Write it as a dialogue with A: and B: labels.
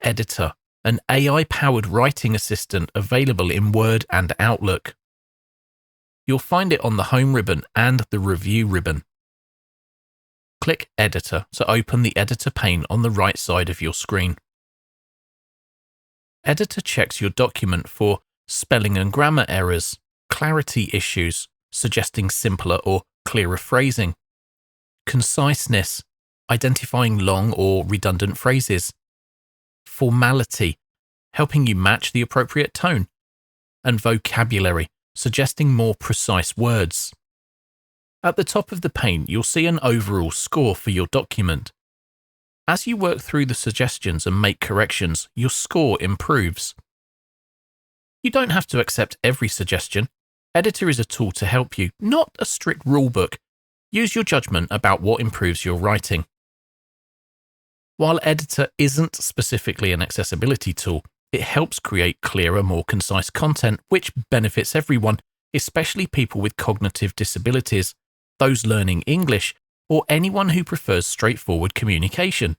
A: Editor, an AI-powered writing assistant available in Word and Outlook. You'll find it on the Home ribbon and the Review ribbon. Click Editor to open the editor pane on the right side of your screen. Editor checks your document for spelling and grammar errors, clarity issues, suggesting simpler or clearer phrasing, conciseness, identifying long or redundant phrases, formality, helping you match the appropriate tone, and vocabulary, suggesting more precise words. At the top of the pane, you'll see an overall score for your document. As you work through the suggestions and make corrections, your score improves. You don't have to accept every suggestion. Editor is a tool to help you, not a strict rulebook. Use your judgment about what improves your writing. While Editor isn't specifically an accessibility tool, it helps create clearer, more concise content, which benefits everyone, especially people with cognitive disabilities, those learning English, or anyone who prefers straightforward communication.